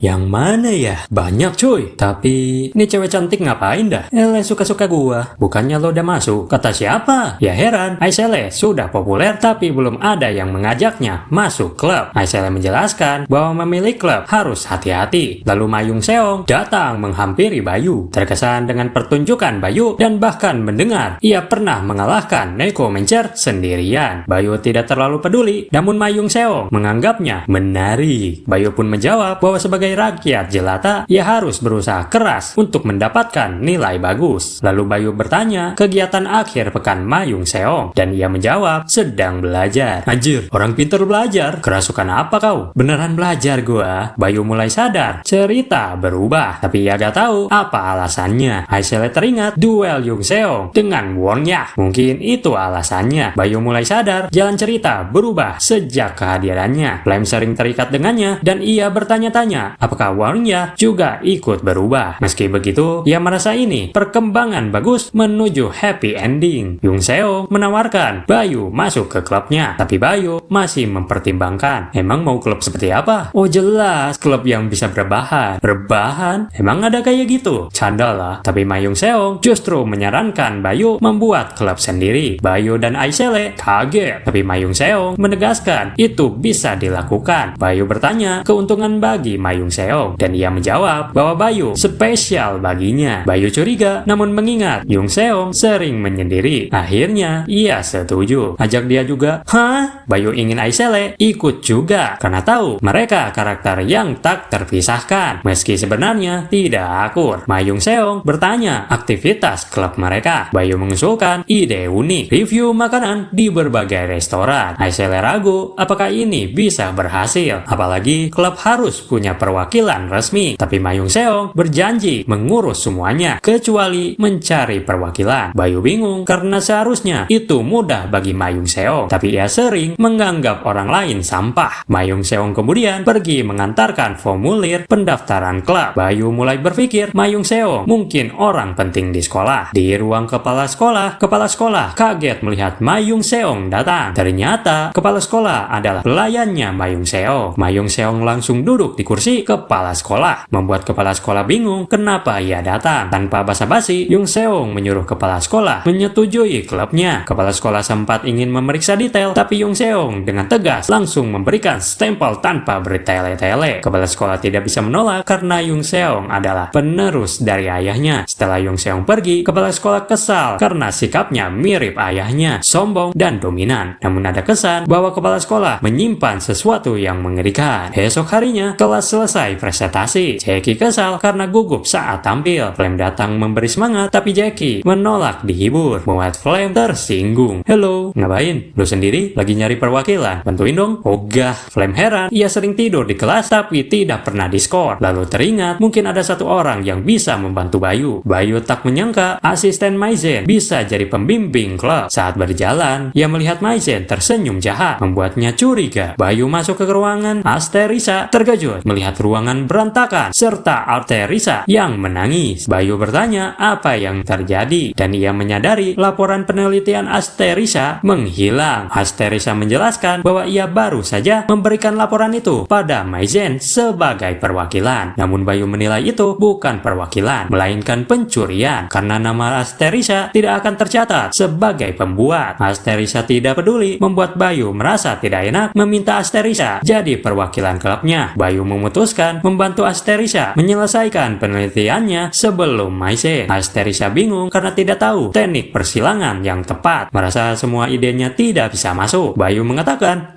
Yang mana ya? Banyak cuy. Tapi ini cewek cantik ngapain dah? Suka-suka gua. Bukannya lo udah masuk? Kata siapa? Ya heran, Aisele sudah populer tapi belum ada yang mengajaknya masuk klub. Aisele menjelaskan bahwa memilih klub harus hati-hati. Lalu Mayung Seong datang menghampiri Bayu. Terkesan dengan pertunjukan Bayu dan bahkan mendengar ia pernah mengalahkan Neko Mencer sendirian. Bayu tidak terlalu peduli, namun Mayung Seong menganggapnya menarik. Bayu pun menjawab bahwa sebagai rakyat jelata, ia harus berusaha keras untuk mendapatkan nilai bagus. Lalu Bayu bertanya kegiatan akhir pekan Mayung Seong, dan ia menjawab sedang belajar. Anjir, orang pintar belajar. Kerasukan apa kau? Beneran belajar gua. Bayu mulai sadar, cerita berubah, tapi ia gak tahu apa alasannya. Aisele teringat duel Yung Seong dengan Won-ya. Mungkin itu alasannya. Bayu mulai sadar, jalan cerita berubah sejak kehadirannya. Flame sering terikat dengannya, dan ia bertanya-tanya, apakah Won-ya juga ikut berubah? Meski begitu, ia merasa ini perkembangan bagus menuju happy ending. Yung Seo menawarkan Bayu masuk ke klubnya, tapi Bayu masih mempertimbangkan. Emang mau klub seperti apa? Oh jelas, klub yang bisa berbahan. Berbahan? Emang ada kayak gitu? Canda lah. Tapi Mayung Seong justru menyarankan Bayu membuat klub sendiri. Bayu dan Aisele kaget, tapi Mayung Seong menegaskan itu bisa dilakukan. Bayu bertanya keuntungan bagi Mayung Seong, dan ia menjawab bahwa Bayu spesial baginya. Bayu curiga, namun mengingat Yung Seong sering menyendiri, akhirnya ia setuju. Ajak dia juga. Hah? Bayu ingin Aisele ikut juga, karena tahu mereka karakter yang tak terpisahkan, meski sebenarnya tidak akur. Mayung Seong bertanya aktivitas klub mereka. Bayu mengusulkan ide unik, review makanan di berbagai restoran. Aisele ragu apakah ini bisa berhasil, apalagi klub harus punya perwakilan resmi. Tapi Mayung Seong berjanji mengurus semuanya kecuali mencari perwakilan. Bayu bingung karena seharusnya itu mudah bagi Mayung Seong, tapi ia sering menganggap orang lain sampah. Mayung Seong kemudian pergi mengantarkan formulir pendaftaran klub. Bayu mulai berpikir Mayung Seong mungkin orang penting di sekolah. Di ruang kepala sekolah kaget melihat Mayung Seong datang. Ternyata kepala sekolah adalah pelayannya Mayung Seong. Mayung Seong langsung duduk di kursi kepala sekolah, membuat kepala sekolah bingung kenapa ia datang. Tanpa basa-basi, Yung Seong menyuruh kepala sekolah menyetujui klubnya. Kepala sekolah sempat ingin memeriksa detail, tapi Yung Seong dengan tegas langsung memberikan stempel tanpa bertele-tele. Kepala sekolah tidak bisa menolak karena Yung Seong adalah penerus dari ayahnya. Setelah Yung Seong pergi, kepala sekolah kesal karena sikapnya mirip ayahnya, sombong dan dominan. Namun ada kesan bahwa kepala sekolah menyimpan sesuatu yang mengerikan. Esok harinya, kelas selesai presentasi. Jackie kesal karena gugup saat tampil. Flame datang memberi semangat, tapi Jackie menolak dihibur, membuat Flame tersinggung. Hello, ngapain? Lu sendiri lagi nyari perwakilan? Bantuin dong. Ogah. Flame heran, ia sering tidur di kelas tapi tidak pernah diskor. Lalu teringat mungkin ada satu orang yang bisa membantu Bayu. Bayu tak menyangka asisten Maizen bisa jadi pembimbing klub. Saat berjalan, ia melihat Maizen tersenyum jahat, membuatnya curiga. Bayu masuk ke ruangan Asterisa, terkejut melihat ruangan berantakan serta Arterisa yang menangis. Bayu bertanya apa yang terjadi, dan ia menyadari laporan penelitian Asterisa menghilang. Asterisa menjelaskan bahwa ia baru saja memberikan laporan itu pada Maizen sebagai perwakilan. Namun Bayu menilai itu bukan perwakilan, melainkan pencurian, karena nama Asterisa tidak akan tercatat sebagai pembuat. Asterisa tidak peduli, membuat Bayu merasa tidak enak meminta Asterisa jadi perwakilan klubnya. Bayu memutuskan membantu Asterisa menyelesaikan penelitiannya sebelum Maizen. Asterisa bingung karena tidak tahu teknik persilangan yang tepat, merasa semua idenya tidak bisa masuk. Bayu mengatakan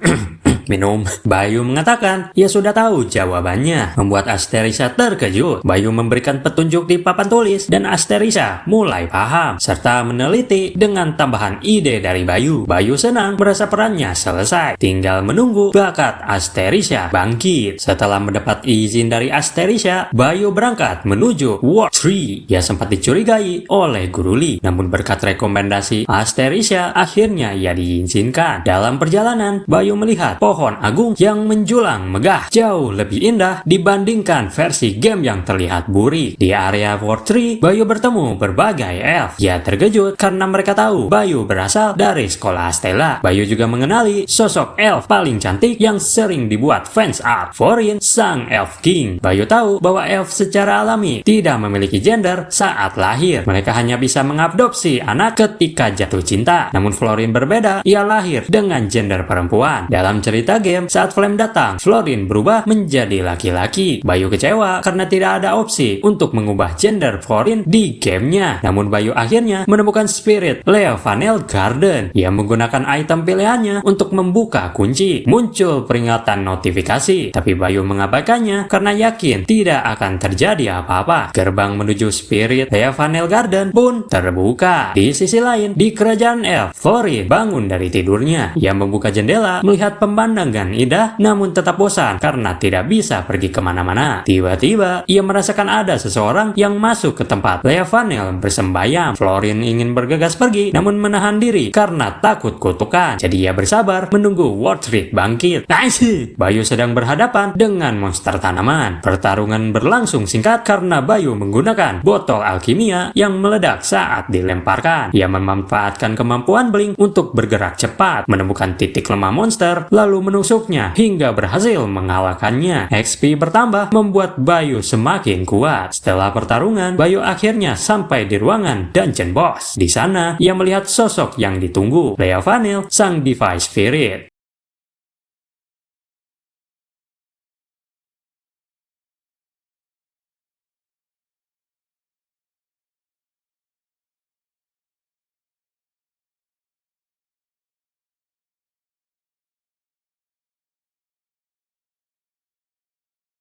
minum. Bayu mengatakan ia sudah tahu jawabannya, membuat Asterisa terkejut. Bayu memberikan petunjuk di papan tulis dan Asterisa mulai paham serta meneliti dengan tambahan ide dari Bayu. Bayu senang merasa perannya selesai, tinggal menunggu bakat Asterisa bangkit. Setelah mendapat izin dari Asterisa, Bayu berangkat menuju Ward 3. Ia sempat dicurigai oleh Guru Lee, namun berkat rekomendasi Asterisa akhirnya ia diizinkan. Dalam perjalanan, Bayu melihat pohon agung yang menjulang megah, jauh lebih indah dibandingkan versi game yang terlihat burik. Di area Ward 3, Bayu bertemu berbagai elf. Ia terkejut karena mereka tahu Bayu berasal dari sekolah Stella. Bayu juga mengenali sosok elf paling cantik yang sering dibuat fans art, Florin, sang elf king. Bayu tahu bahwa elf secara alami tidak memiliki gender saat lahir. Mereka hanya bisa mengadopsi anak ketika jatuh cinta. Namun Florin berbeda, ia lahir dengan gender perempuan. Dalam cerita game, saat Flame datang, Florin berubah menjadi laki-laki. Bayu kecewa karena tidak ada opsi untuk mengubah gender Florin di gamenya. Namun Bayu akhirnya menemukan spirit Leovanel Garden. Ia menggunakan item pilihannya untuk membuka kunci. Muncul peringatan notifikasi, tapi Bayu mengabaikannya karena yakin tidak akan terjadi apa-apa. Gerbang menuju spirit Leovanel Garden pun terbuka. Di sisi lain, di kerajaan elf, Florin bangun dari tidurnya. Ia membuka jendela, melihat pemandangan indah, namun tetap bosan karena tidak bisa pergi kemana-mana. Tiba-tiba, ia merasakan ada seseorang yang masuk ke tempat Leovanel bersembayam. Florin ingin bergegas pergi, namun menahan diri karena takut kutukan. Jadi ia bersabar menunggu Ward 3 bangkit. Bayu sedang berhadapan dengan monster tanaman. Pertarungan berlangsung singkat karena Bayu menggunakan botol alkimia yang meledak saat dilemparkan. Ia memanfaatkan kemampuan Blink untuk bergerak cepat, menemukan titik lemah monster, lalu menusuknya hingga berhasil mengalahkannya. XP bertambah membuat Bayu semakin kuat. Setelah pertarungan, Bayu akhirnya sampai di ruangan dungeon boss. Di sana, ia melihat sosok yang ditunggu, Leovanel, sang Device Spirit.